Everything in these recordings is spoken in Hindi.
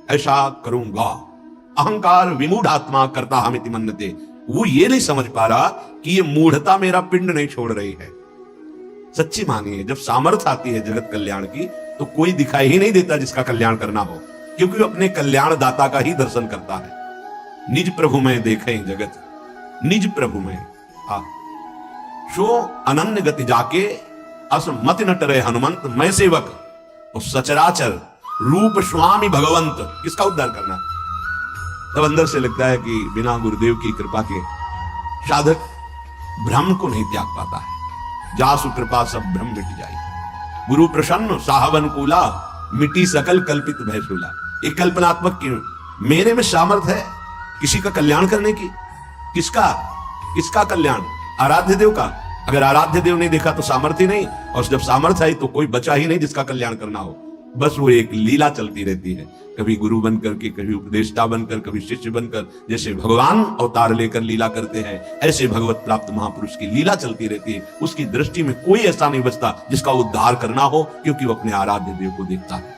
ऐसा करूंगा। अहंकार विमूढ़ आत्मा करता हमिति मन्यते, वो ये नहीं समझ पा रहा कि ये मूढ़ता मेरा पिंड नहीं छोड़ रही है। सच्ची मानिए, जब सामर्थ्य आती है जगत कल्याण की तो कोई दिखाई ही नहीं देता जिसका कल्याण करना हो, क्योंकि वो अपने कल्याण दाता का ही दर्शन करता है। निज प्रभु में देखें जगत, निज प्रभु में सो अनन्य गति जाके अस मति न टरे हनुमंत, मैं सेवक और सचराचर रूप स्वामी भगवंत। किसका उद्धार करना? तब अंदर से लगता है कि बिना गुरुदेव की कृपा के साधक भ्रम को नहीं त्याग पाता है। जासु कृपा सब भ्रम मिट जाए, गुरु प्रसन्न साहवन कूला, मिट्टी सकल कल्पित भयसूला। एक कल्पनात्मक की मेरे में सामर्थ है किसी का कल्याण करने की। किसका कल्याण? आराध्य देव का। अगर आराध्य देव नहीं देखा तो सामर्थ्य नहीं, और जब सामर्थ्य आई तो कोई बचा ही नहीं जिसका कल्याण करना हो। बस वो एक लीला चलती रहती है, कभी गुरु बनकर के, कभी उपदेष्टा बनकर, कभी शिष्य बनकर। जैसे भगवान अवतार लेकर लीला करते हैं, ऐसे भगवत प्राप्त महापुरुष की लीला चलती रहती है। उसकी दृष्टि में कोई ऐसा नहीं बचता जिसका उद्धार करना हो, क्योंकि वो अपने आराध्य देव को देखता है।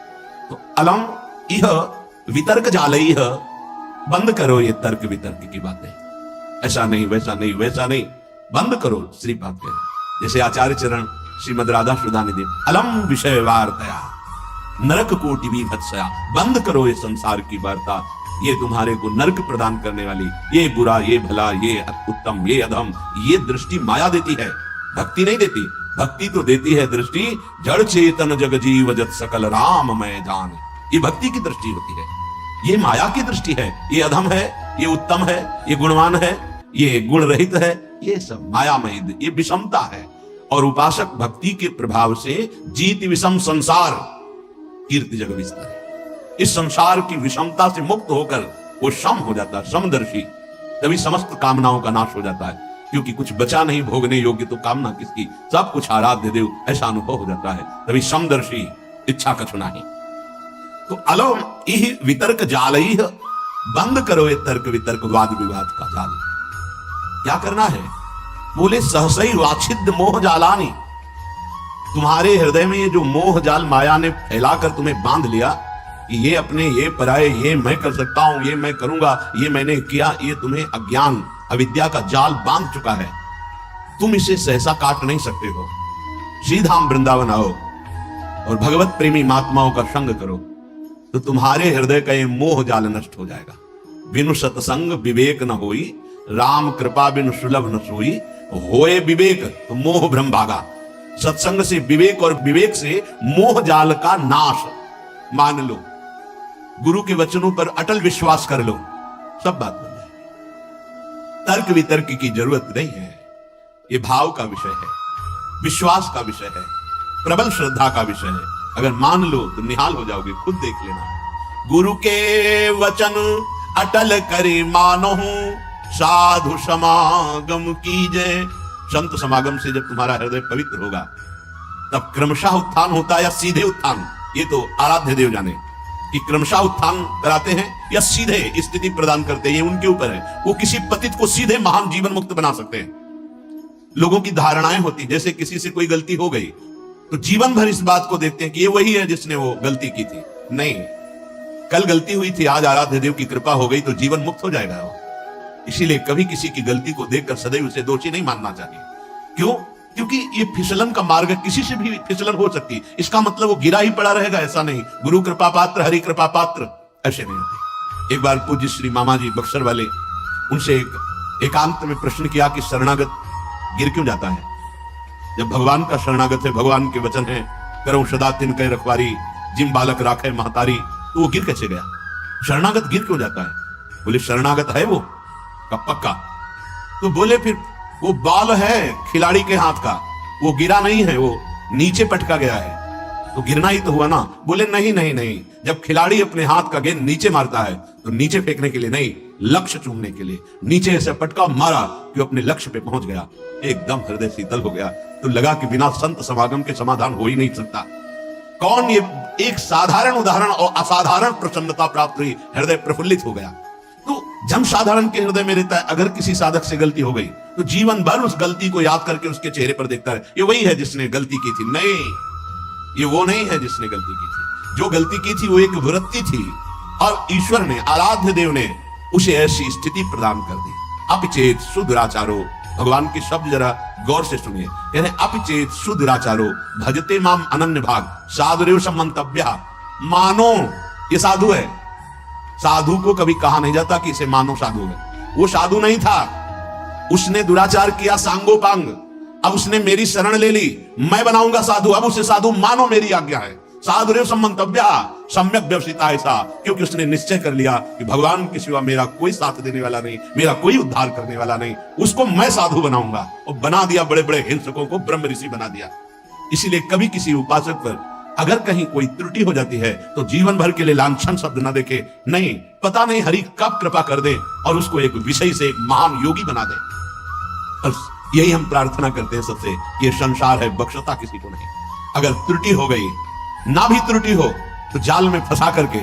तो अलम यह वितर्क जालई, बंद करो ये तर्क वितर्क की बातें। ऐसा नहीं, वैसा नहीं, वैसा नहीं, बंद करो। श्रीपाद कह रहे, जैसे आचार्य चरण श्रीमद राधा सुधा निधि, अलम विषय वार्तया नरक कोटि भी भत्सया। बंद करो ये संसार की वार्ता, ये तुम्हारे को नरक प्रदान करने वाली, ये बुरा, ये भला, ये उत्तम, ये अधम, ये दृष्टि माया देती है, भक्ति नहीं देती। भक्ति तो देती है दृष्टि जड़ चेतन जग जीव जत सकल राम मैं जान। ये भक्ति की दृष्टि होती है, ये माया की दृष्टि है। ये अधम है, ये उत्तम है, ये गुणवान है, ये गुण रहित है, ये सब मायामय, ये विषमता है। और उपासक भक्ति के प्रभाव से जीत विषम संसार कीर्ति जग विस्तार है। इस संसार की विषमता से मुक्त होकर वो सम हो जाता है, समदर्शी। तभी समस्त कामनाओं का नाश हो जाता है, क्योंकि कुछ बचा नहीं भोगने योग्य, तो कामना किसकी? सब कुछ आराध्य देव, ऐसा अनुभव हो जाता है। तभी समदर्शी, इच्छा कछु नहीं। तो अलम इह वितर्क जालई, बंद करो ये तर्क वितर्क वाद विवाद का जाल। क्या करना है? बोले सहसई वाछिद्य मोह जालानी। तुम्हारे हृदय में ये जो मोह जाल माया ने फैलाकर तुम्हें बांध लिया, ये अपने, ये पराये, ये मैं कर सकता हूं, ये मैं करूंगा, ये मैंने किया, ये तुम्हें अज्ञान अविद्या का जाल बांध चुका है। तुम इसे सहसा काट नहीं सकते हो। सीधा वृंदावन आओ और भगवत प्रेमी महात्माओं का संग करो, तो तुम्हारे हृदय का ये मोह जाल नष्ट हो जाएगा। बिनु सत्संग विवेक न होई, राम कृपा बिनु सुलभ न सोई। होए विवेक तो मोह भ्रम भागा। सत्संग से विवेक और विवेक से मोह जाल का नाश। मान लो, गुरु के वचनों पर अटल विश्वास कर लो, सब बात बन जाए। तर्क वितर्क की जरूरत नहीं है। ये भाव का विषय है, विश्वास का विषय है, प्रबल श्रद्धा का विषय है। अगर मान लो तो निहाल हो जाओगे, खुद देख लेना। गुरु के वचन अटल करे मानो, साधु समागम कीजे। संत समागम से जब तुम्हारा हृदय पवित्र होगा, तब क्रमशः उत्थान होता है या सीधे उत्थान, ये तो आराध्य देव जाने कि क्रमशः उत्थान कराते हैं या सीधे स्थिति प्रदान करते हैं, ये उनके ऊपर है। वो किसी पतित को सीधे महान जीवन मुक्त बना सकते हैं। लोगों की धारणाएं होती, जैसे किसी से कोई गलती हो गई तो जीवन भर इस बात को देखते हैं कि ये वही है जिसने वो गलती की थी। नहीं, कल गलती हुई थी, आज आराध्य देव की कृपा हो गई तो जीवन मुक्त हो जाएगा वो। इसीलिए कभी किसी की गलती को देखकर सदैव उसे दोषी नहीं मानना चाहिए। क्यों? क्योंकि ये फिसलन का मार्ग है, किसी से भी फिसलन हो सकती है। इसका मतलब वो गिरा ही पड़ा रहेगा ऐसा नहीं। गुरु कृपा पात्र, हरि कृपा पात्र ऐसे नहीं होते। एक बार पूज्य श्री मामा जी बक्सर वाले, उनसे एकांत में प्रश्न किया कि शरणागत गिर क्यों जाता है? जब भगवान का शरणागत है, भगवान के वचन है, करो सदा तिन कह रखवारी, जिम बालक राखे महतारी, तो वो गिर कैसे गया? शरणागत गिर क्यों जाता है? बोले शरणागत है वो का पक्का। तो बोले फिर वो बॉल है खिलाड़ी के हाथ का, वो गिरा नहीं है, वो नीचे पटका गया है, तो गिरना ही तो हुआ ना। बोले नहीं नहीं नहीं, जब खिलाड़ी अपने हाथ का गेंद नीचे मारता है तो नीचे फेंकने के लिए नहीं, लक्ष्य चूमने के लिए। नीचे ऐसे पटका मारा कि अपने लक्ष्य पे पहुंच गया। एकदम हृदय शीतल हो गया। तो लगा कि बिना संत समागम के समाधान हो ही नहीं सकता। कौन? ये एक साधारण उदाहरण और असाधारण प्रसन्नता प्राप्त हुई, हृदय प्रफुल्लित हो गया। तो जब साधारण के हृदय में रहता है, अगर किसी साधक से गलती हो गई तो जीवन भर उस गलती को याद करके उसके चेहरे पर देखता है, ये वही है जिसने गलती की थी। नहीं, ये वो नहीं है जिसने गलती की थी। जो गलती की थी वो एक वृत्ति थी, और ईश्वर ने, आराध्य देव ने उसे ऐसी स्थिति प्रदान कर दी। अपिचेत सुदुराचारो, भगवान के शब्द जरा गौर से सुनिए, कह रहे अपिचेत सुदुराचारो भजते माम अनन्य भाग साधुरेव सम्मंतव्या। मानो ये साधु है, साधु को कभी कहा नहीं जाता कि इसे मानो साधु है। वो साधु नहीं था, उसने दुराचार किया सांगोपांग, अब उसने मेरी शरण ले ली, मैं बनाऊंगा साधु, अब उसे साधु मानो, मेरी आज्ञा है। साधुरेव सम्मंतव्या सम्यक व्यवसिता ऐसा, क्योंकि उसने निश्चय कर लिया कि भगवान के सिवा मेरा कोई साथ देने वाला नहीं, मेरा कोई उद्धार करने वाला नहीं, उसको मैं साधु बनाऊंगा। और बना दिया, बड़े बड़े हिंसकों को ब्रह्म ऋषि बना दिया। इसीलिए कभी किसी उपासक पर अगर कहीं कोई त्रुटि हो जाती है तो जीवन भर के लिए लांछन शब्द न देखे, नहीं, पता नहीं हरि कब कृपा कर दे और उसको एक विषय से एक महान योगी बना दे। बस यही हम प्रार्थना करते हैं सबसे, ये संसार है, बख्शता किसी को नहीं। अगर त्रुटि हो गई, ना भी त्रुटि हो तो जाल में फंसा करके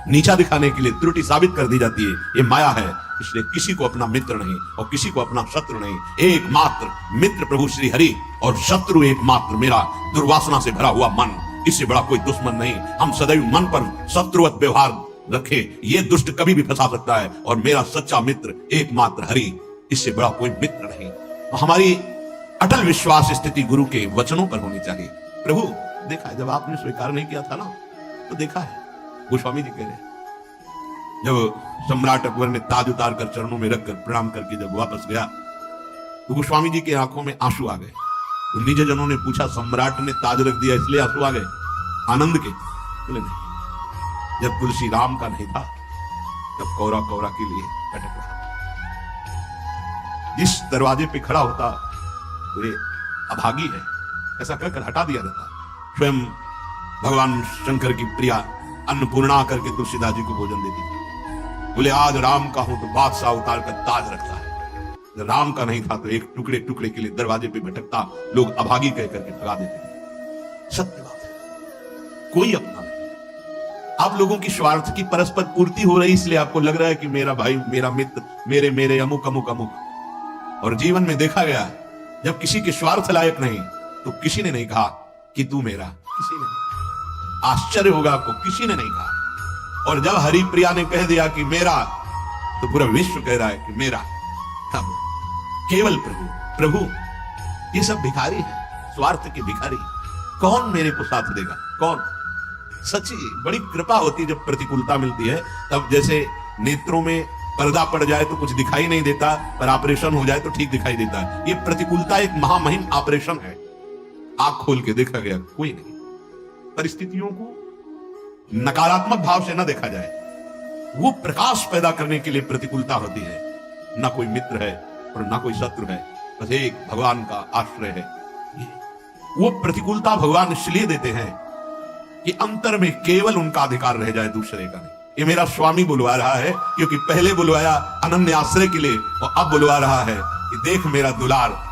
नीचा दिखाने के लिए त्रुटि साबित कर दी जाती है, ये माया है। इसलिए किसी को अपना मित्र नहीं और किसी को अपना शत्रु नहीं, एकमात्र मित्र प्रभु श्री हरि और शत्रु एकमात्र मेरा दुर्वासना से भरा हुआ मन। इससे बड़ा कोई दुश्मन नहीं। हम सदैव मन पर शत्रुवत व्यवहार रखे, ये दुष्ट कभी भी फंसा सकता है, और मेरा सच्चा मित्र एकमात्र हरि, इससे बड़ा कोई मित्र नहीं। हमारी अटल विश्वास स्थिति गुरु के वचनों पर होनी चाहिए। प्रभु देखा है, जब आपने स्वीकार नहीं किया था ना, तो देखा है, गोस्वामी जी कह रहे हैं, जब सम्राट अकबर ने ताज उतार कर चरणों में रखकर प्रणाम करके जब वापस गया तो गोस्वामी जी की आंखों में आंसू आ गए। तो निज जनों ने पूछा, सम्राट ने ताज रख दिया इसलिए आंसू आ गए आनंद के? बोले नहीं, जब तुलसी राम का नहीं था तब कौरा कौरा के लिए भटक रहा। जिस दरवाजे पे खड़ा होता तो ये अभागी है, ऐसा कहकर हटा दिया जाता। स्वयं भगवान शंकर की प्रिया अन्नपूर्णा करके तुलसीदास जी को भोजन देती थी। बोले आज राम का हूं तो बादशाह उतार कर ताज रखता है, जब राम का नहीं था तो एक टुकड़े टुकड़े के लिए दरवाजे पे भटकता, लोग अभागी कह करके भगा देते थे। सत्य बात है, कोई अपना नहीं। आप लोगों की स्वार्थ की परस्पर पूर्ति हो रही, इसलिए आपको लग रहा है कि मेरा भाई, मेरा मित्र, मेरे मेरे अमुक अमुक अमुक। और जीवन में देखा गया, जब किसी के स्वार्थ लायक नहीं तो किसी ने नहीं कहा कि तू मेरा, किसी ने नहीं। आश्चर्य होगा आपको, किसी ने नहीं कहा। और जब हरिप्रिया ने कह दिया कि मेरा, तो पूरा विश्व कह रहा है कि मेरा। तब केवल प्रभु प्रभु, ये सब भिखारी है, स्वार्थ के भिखारी। कौन मेरे को साथ देगा, कौन? सच्ची बड़ी कृपा होती है जब प्रतिकूलता मिलती है। तब जैसे नेत्रों में पर्दा पड़ जाए तो कुछ दिखाई नहीं देता, पर ऑपरेशन हो जाए तो ठीक दिखाई देता है। ये प्रतिकूलता एक महामहिम ऑपरेशन है। आंख खोल के देखा गया, कोई नहीं। परिस्थितियों को नकारात्मक भाव से न देखा जाए, वो प्रकाश पैदा करने के लिए प्रतिकूलता होती है। ना कोई मित्र है और ना कोई शत्रु है, बस एक भगवान का आश्रय है। वो प्रतिकूलता भगवान इसलिए देते हैं कि अंतर में केवल उनका अधिकार रह जाए, दूसरे का नहीं। ये मेरा स्वामी बुलवा रहा है, क्योंकि पहले बुलवाया अनन्य आश्रय के लिए और अब बुलवा रहा है कि देख मेरा दुलार,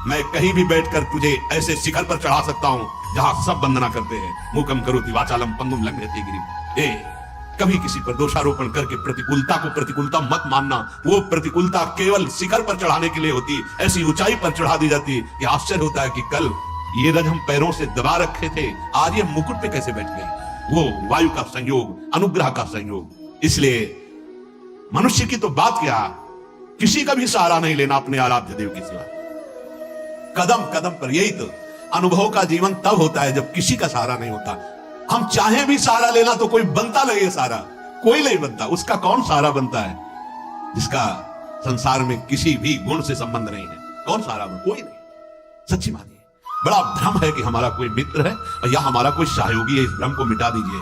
मैं कहीं भी बैठकर तुझे ऐसे शिखर पर चढ़ा सकता हूं जहां सब वंदना करते हैं। मूकम करोति वाचालम पंगुम लंघयते गिरिम। कभी किसी पर दोषारोपण करके प्रतिकूलता को प्रतिकूलता मत मानना। वो प्रतिकूलता केवल शिखर पर चढ़ाने के लिए होती, ऐसी ऊंचाई पर चढ़ा दी जाती। ये आश्चर्य होता है कि कल ये रज हम पैरों से दबा रखे थे, आज ये मुकुट पे कैसे बैठ गए? वो वायु का संयोग, अनुग्रह का संयोग। इसलिए मनुष्य की तो बात क्या, किसी का भी सहारा नहीं लेना अपने आराध्य देव के सिवा। कदम कदम पर, यही तो अनुभव का जीवन तब होता है जब किसी का सहारा नहीं होता। हम चाहे भी सहारा लेना तो कोई बनता नहीं है सहारा, कोई नहीं बनता। उसका कौन सहारा बनता है जिसका संसार में किसी भी गुण से संबंध नहीं है? कौन सहारा बन? कोई नहीं। सच्ची मानिए, बड़ा भ्रम है कि हमारा कोई मित्र है या हमारा कोई सहयोगी है। इस भ्रम को मिटा दीजिए।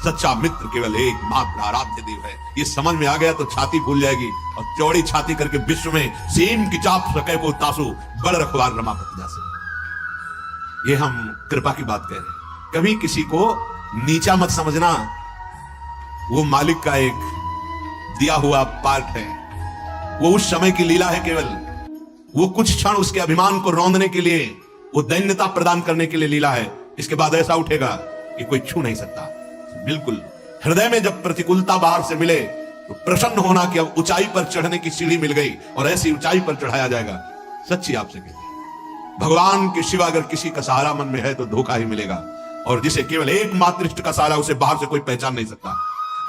सच्चा मित्र केवल एक मात्र आराध्य देव है। ये समझ में आ गया तो छाती फूल जाएगी, और चौड़ी छाती करके विश्व में सेम की चाप सके को तासु बड़ रखवार रमापति जासे। ये हम कृपा की बात कह रहे हैं। कभी किसी को नीचा मत समझना, वो मालिक का एक दिया हुआ पार्ट है। वो उस समय की लीला है केवल। वो कुछ क्षण उसके अभिमान को रौंदने के लिए, वो दैन्यता प्रदान करने के लिए लीला है। इसके बाद ऐसा उठेगा कि कोई छू नहीं सकता। बिल्कुल हृदय में जब प्रतिकूलता बाहर से मिले तो प्रसन्न होना कि अब ऊंचाई पर चढ़ने की सीढ़ी मिल गई और ऐसी ऊंचाई पर चढ़ाया जाएगा। सच्ची आपसे कहते हैं, भगवान के सिवा अगर किसी का सहारा मन में है तो धोखा ही मिलेगा। और जिसे केवल एकमात्र इष्ट का सहारा, उसे बाहर से कोई पहचान नहीं सकता।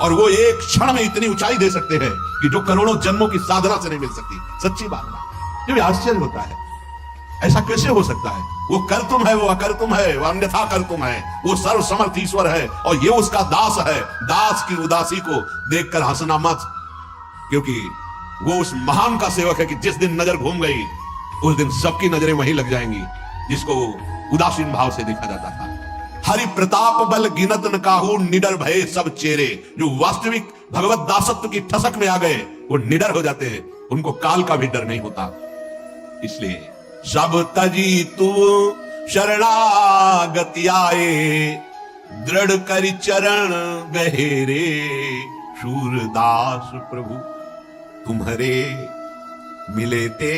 और वो एक क्षण में इतनी ऊंचाई दे सकते हैं कि जो करोड़ों जन्मों की साधना से नहीं मिल सकती। सच्ची बात ना, ये आश्चर्य होता है, ऐसा कैसे हो सकता है? वो कर तुम है, वो अकर तुम है, वो अन्यथा कर तुम है, वो सर्व समर्थ ईश्वर है और ये उसका दास है। दास की उदासी को देखकर हंसना मत, क्योंकि वो उस महान का सेवक है कि जिस दिन नजर घूम गई उस दिन सबकी नजरें वहीं लग जाएंगी जिसको उदासीन भाव से देखा जाता था। हरि प्रताप बल गिनत न काहू, निडर भय सब चेरे। जो वास्तविक भगवत दासत्व की ठसक में आ गए वो निडर हो जाते हैं, उनको काल का भी डर नहीं होता। इसलिए सब तजी तू शरणागति आए, दृढ़ करि चरण गहेरे। शूरदास प्रभु तुम्हारे मिले ते,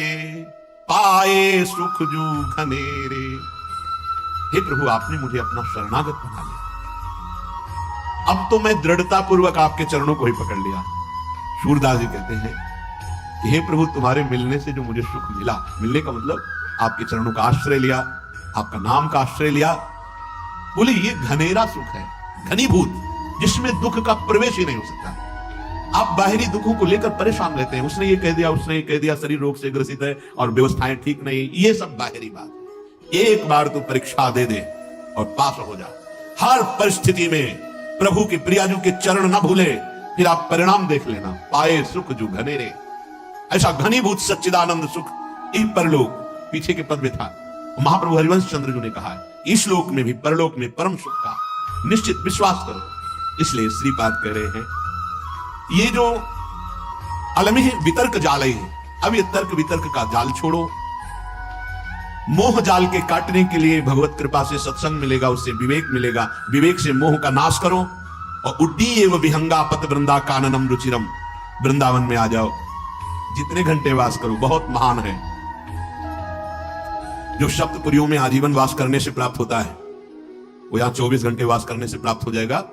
पाए सुख जू घनेरे। हे प्रभु, आपने मुझे अपना शरणागत बना लिया, अब तो मैं दृढ़ता पूर्वक आपके चरणों को ही पकड़ लिया। सूरदास जी कहते हैं कि हे प्रभु, तुम्हारे मिलने से जो मुझे सुख मिला, मिलने का मतलब आपके चरणों का आश्रय लिया, आपका नाम का आश्रय लिया। बोले ये घनेरा सुख है, घनीभूत, जिसमें दुख का प्रवेश ही नहीं हो सकता। आप बाहरी दुखों को लेकर परेशान रहते हैं, उसने ये कह दिया, उसने ये कह दिया, शरीर रोग से ग्रसित है और व्यवस्थाएं ठीक नहीं, ये सब बाहरी बात। एक बार तो परीक्षा दे दे और पास हो जा। हर परिस्थिति में प्रभु के प्रियाजू के चरण न भूले, फिर आप परिणाम देख लेना। पाए सुख जो घनेरे, ऐसा घनीभूत सच्चिदानंद सुख इस परलोक, पीछे के पद में था महाप्रभु हरिवंश चंद्र जी ने कहा है, इस लोक में भी परलोक में परम सुख का निश्चित विश्वास करो। इसलिए श्रीपाद कह रहे हैं, ये जो अलमी वितर्क जाल है, अब ये तर्क वितर्क का जाल छोड़ो। मोह जाल के काटने के लिए भगवत कृपा से सत्संग मिलेगा, उससे विवेक मिलेगा, विवेक से मोह का नाश करो और उड्डी एवं विहंगा पत वृंदा काननम रुचिरम, वृंदावन में आ जाओ, जितने घंटे वास करो। बहुत महान है जो सप्तपुरियों में आजीवन वास करने से प्राप्त होता है, वो यहां 24 घंटे वास करने से प्राप्त हो जाएगा।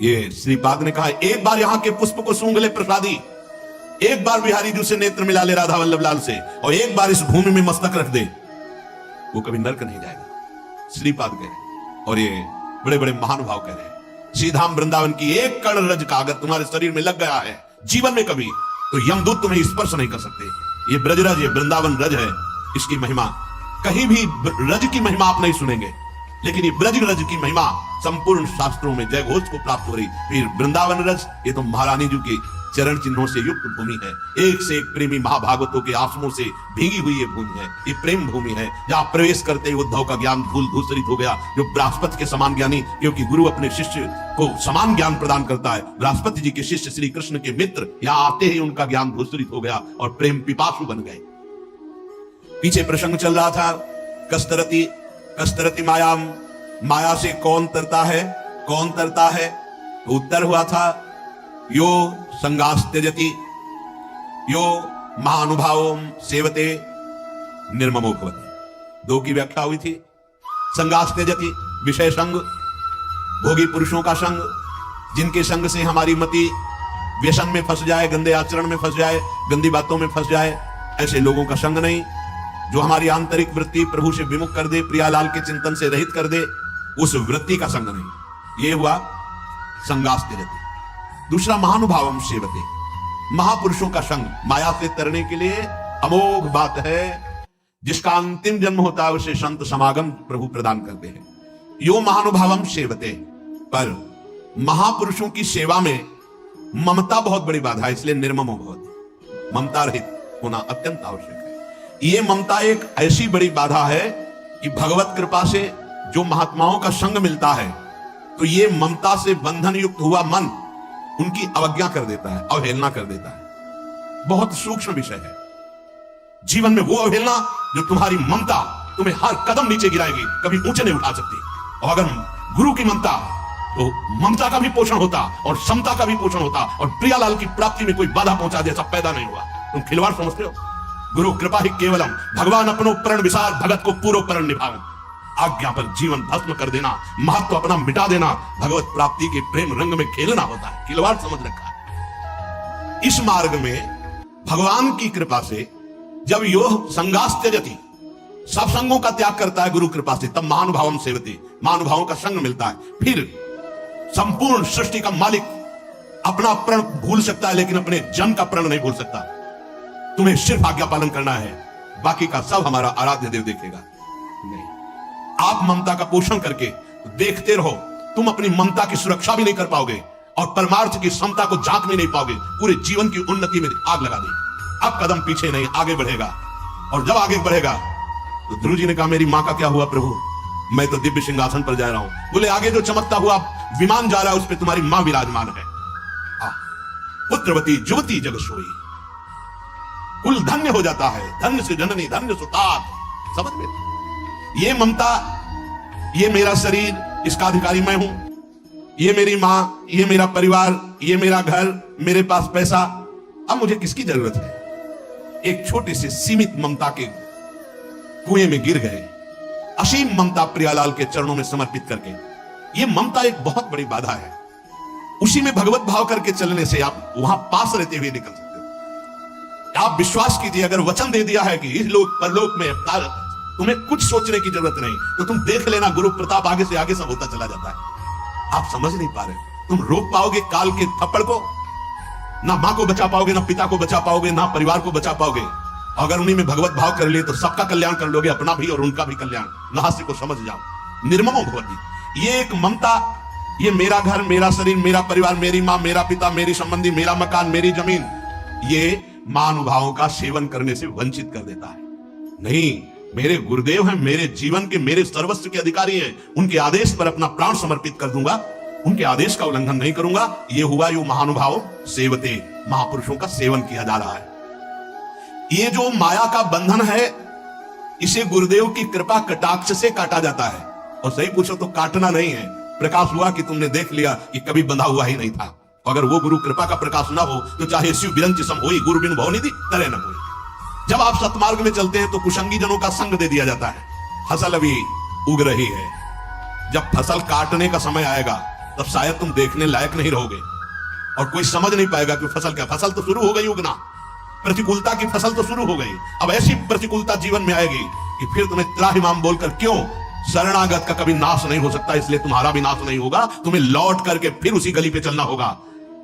ये श्रीपाद ने कहा, एक बार यहां के पुष्प को सूंघ ले प्रसादी, एक बार बिहारी जी से नेत्र मिला ले राधा वल्लभ लाल से, और एक बार इस भूमि में मस्तक रख दे, वो कभी नरक नहीं जाएगा। श्रीपाद कह रहे, और ये बड़े बड़े महानुभाव कह रहे हैं, श्रीधाम वृंदावन की एक कण रज का अगर तुम्हारे शरीर में लग गया है जीवन में कभी, तो यमदूत तुम्हें स्पर्श नहीं कर सकते। ये ब्रजरज, ये वृंदावन रज है, इसकी महिमा कहीं भी रज की महिमा आप नहीं सुनेंगे, लेकिन ये ब्रज रज की महिमा संपूर्ण शास्त्रों में जय घोष को प्राप्त हो रही। फिर वृंदावन रज, ये तो महारानी जी के चरण चिन्हों से युक्त भूमि है, एक से एक प्रेमी महाभागवतों के आंसुओं से भीगी हुई ये भूमि है, ये प्रेम भूमि है, जहां प्रवेश करते ही उद्धव का ज्ञान धूल धूसरित हो गया। जो बृहस्पति के समान ज्ञानी, क्योंकि गुरु अपने शिष्य को समान ज्ञान प्रदान करता है, बृहस्पति जी के शिष्य श्री कृष्ण के मित्र यहां आते ही उनका ज्ञान धूसरित हो गया और प्रेम पिपासु बन गए। पीछे प्रसंग चल रहा था, कस्तरती कस्तरती मायाम, माया से कौन तरता है, कौन तरता है? तो उत्तर हुआ था, यो संगास त्यजति, यो महानुभावों सेवते निर्ममो भवति। दो की व्याख्या हुई थी। संगास त्यजति, विषय संग, भोगी पुरुषों का संग, जिनके संग से हमारी मति व्यसन में फंस जाए, गंदे आचरण में फंस जाए, गंदी बातों में फंस जाए, ऐसे लोगों का संग नहीं। जो हमारी आंतरिक वृत्ति प्रभु से विमुख कर दे, प्रियालाल के चिंतन से रहित कर दे, उस वृत्ति का संग नहीं। ये हुआ संगास त्यजति। दूसरा महानुभावम सेवते, महापुरुषों का संग माया से तरने के लिए अमोघ बात है। जिसका अंतिम जन्म होता है उसे संत समागम प्रभु प्रदान करते हैं। यो महानुभावम सेवते, पर महापुरुषों की सेवा में ममता बहुत बड़ी बाधा है, इसलिए निर्ममो भवति, ममता रहित होना अत्यंत आवश्यक है। ये ममता एक ऐसी बड़ी बाधा है कि भगवत कृपा से जो महात्माओं का संग मिलता है, तो ये ममता से बंधन युक्त हुआ मन उनकी अवज्ञा कर देता है, अवहेलना कर देता है। बहुत सूक्ष्म विषय है। जीवन में वो अवहेलना जो तुम्हारी ममता तुम्हें हर कदम नीचे गिराएगी, कभी ऊंचे नहीं उठा सकती। और अगर गुरु की ममता, तो ममता का भी पोषण होता और समता का भी पोषण होता, और प्रियालाल की प्राप्ति में कोई बाधा पहुंचा दे, सब पैदा नहीं हुआ। तुम खिलवाड़ समझते हो? गुरु कृपा ही केवलम, भगवान अपनो प्रण विसार, भगत को पूरो प्रण निभाओ। आज्ञा पर जीवन भस्म कर देना, महत्व अपना मिटा देना, भगवत प्राप्ति के प्रेम रंग में खेलना होता है। खिलवाड़ समझ रखा है। इस मार्ग में भगवान की कृपा से जब यो संगास त्यजति, सब संगों का त्याग करता है गुरु कृपा से, तब महानुभावम सेवते, महानुभावों का संग मिलता है। फिर संपूर्ण सृष्टि का मालिक अपना प्रण भूल सकता है, लेकिन अपने जन का प्रण नहीं भूल सकता। तुम्हें सिर्फ आज्ञा पालन करना है, बाकी का सब हमारा आराध्य देव देखेगा। नहीं, आप ममता का पोषण करके देखते रहो, तुम अपनी ममता की सुरक्षा भी नहीं कर पाओगे और परमार्थ की समता को झांक भी नहीं पाओगे। पूरे जीवन की उन्नति में आग लगा दी। अब कदम पीछे नहीं, आगे बढ़ेगा। और जब आगे बढ़ेगा तो ध्रुव जी ने कहा, मेरी मां का क्या हुआ प्रभु? मैं तो दिव्य सिंहासन पर जा रहा हूं। बोले, आगे जो चमकता हुआ विमान जा रहा है उस पर तुम्हारी मां विराजमान है। पुत्रवती जुवती जग सोई, कुल धन्य हो जाता है। धन्य से जननी, धन्य सुतात। समझ में? ये ममता, ये मेरा शरीर, इसका अधिकारी मैं हूं। ये मेरी मां, ये मेरा परिवार, ये मेरा घर, मेरे पास पैसा। अब मुझे किसकी जरूरत है? एक छोटे से सीमित ममता के कुएं में गिर गए, असीम ममता प्रियालाल के चरणों में समर्पित करके। यह ममता एक बहुत बड़ी बाधा है। उसी में भगवत भाव करके चलने से आप वहां पास रहते हुए निकल सकते हो। आप विश्वास कीजिए, अगर वचन दे दिया है कि इस लोक परलोक में तुम्हें कुछ सोचने की जरूरत नहीं, तो तुम देख लेना गुरु प्रताप आगे से आगे सब होता चला जाता है। आप समझ नहीं पा रहे, तुम रोक पाओगे काल के थप्पड़ को? ना मां को बचा पाओगे, ना पिता को बचा पाओगे, ना परिवार को बचा पाओगे। अगर उन्हीं में भगवत भाव कर लिए तो सबका कल्याण कर लोगे, अपना भी और उनका भी कल्याण। रहस्य को समझ जाओ। निर्ममो भवति। ये एक ममता, ये मेरा घर, मेरा शरीर, मेरा परिवार, मेरी मां, मेरा पिता, मेरी संबंधी, मेरा मकान, मेरी जमीन, ये महानुभावों का सेवन करने से वंचित कर देता है। नहीं, मेरे गुरुदेव हैं, मेरे जीवन के, मेरे सर्वस्व के अधिकारी हैं। उनके आदेश पर अपना प्राण समर्पित कर दूंगा, उनके आदेश का उल्लंघन नहीं करूंगा। ये हुआ यो महानुभाव सेवते, महापुरुषों का सेवन किया जा रहा है। ये जो माया का बंधन है, इसे गुरुदेव की कृपा कटाक्ष से काटा जाता है। और सही पूछो तो काटना नहीं है, प्रकाश हुआ कि तुमने देख लिया कि कभी बंधा हुआ ही नहीं था। अगर वो गुरु कृपा का प्रकाश ना हो तो चाहे शिव बिरंच सम होई, गुरु बिन भवनिधि तरे न कोई। जब आप सतमार्ग में चलते हैं तो कुसंगी जनों का संग दे दिया जाता है। फसल अभी उग रही है, जब फसल काटने का समय आएगा तब शायद तुम देखने लायक नहीं रहोगे और कोई समझ नहीं पाएगा कि फसल क्या। फसल तो शुरू हो गई उगना, प्रतिकूलता की फसल तो शुरू हो गई। अब ऐसी प्रतिकूलता जीवन में आएगी कि फिर तुम्हें त्राहिमाम बोलकर, क्यों? शरणागत का कभी नाश नहीं हो सकता, इसलिए तुम्हारा भी नाश नहीं होगा। तुम्हें लौट करके फिर उसी गली पे चलना होगा।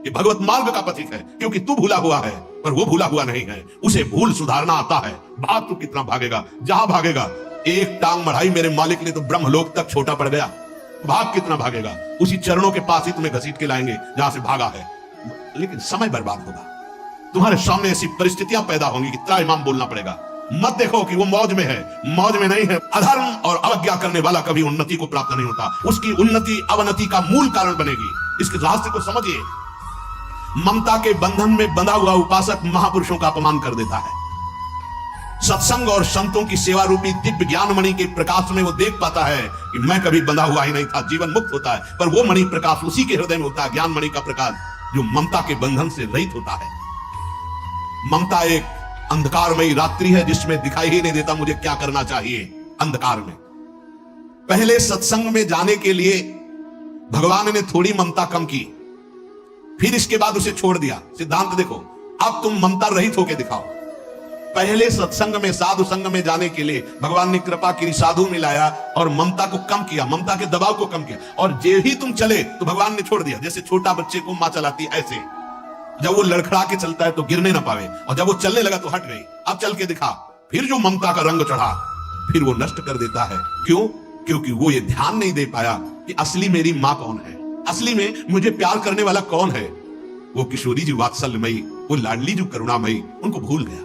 ये भगवत मार्ग का पथिक है, क्योंकि तू भूला हुआ है पर वो भूला हुआ नहीं है। उसे भूल सुधारना आता है। भाग तू कितना भागेगा? जहां भागेगा, एक टांग बढ़ाई मेरे मालिक ने तो ब्रह्मलोक तक छोटा पड़ गया। भाग कितना भागेगा? उसी चरणों के पास ही तुम्हें घसीट के लाएंगे जहां से भागा है। लेकिन समय बर्बाद होगा। तुम्हारे सामने ऐसी परिस्थितियां पैदा होंगी कि त्राहिमाम बोलना पड़ेगा। मत देखो कि वो मौज में है, मौज में नहीं है। अधर्म और अवज्ञा करने वाला कभी उन्नति को प्राप्त नहीं होता। उसकी उन्नति अवनति का मूल कारण बनेगी। इसके रहस्य को समझिए। ममता के बंधन में बंधा हुआ उपासक महापुरुषों का अपमान कर देता है। सत्संग और संतों की सेवा रूपी दिव्य ज्ञान मणि के प्रकाश में वो देख पाता है कि मैं कभी बंधा हुआ ही नहीं था, जीवन मुक्त होता है। पर वो मणि प्रकाश उसी के हृदय में होता है, ज्ञान मणि का प्रकाश, जो ममता के बंधन से रहित होता है। ममता एक अंधकारमयी रात्रि है जिसमें दिखाई ही नहीं देता मुझे क्या करना चाहिए। अंधकार में पहले सत्संग में जाने के लिए भगवान ने थोड़ी ममता कम की, फिर इसके बाद उसे छोड़ दिया। सिद्धांत देखो, अब तुम ममता रहित होकर दिखाओ। पहले सत्संग में, साधु संग में जाने के लिए भगवान ने कृपा की, साधु में लाया और ममता को कम किया, ममता के दबाव को कम किया। और जे ही तुम चले तो भगवान ने छोड़ दिया। जैसे छोटा बच्चे को मां चलाती है, ऐसे जब वो लड़खड़ा के चलता है तो गिरने ना पावे, और जब वो चलने लगा तो हट गई। अब चल के दिखा। फिर जो ममता का रंग चढ़ा फिर वो नष्ट कर देता है। क्यों? क्योंकि वो ये ध्यान नहीं दे पाया कि असली मेरी मां कौन है, असली में मुझे प्यार करने वाला कौन है। वो किशोरी जी वात्सल्यमयी, वो लाडली जो करुणामयी, उनको भूल गया।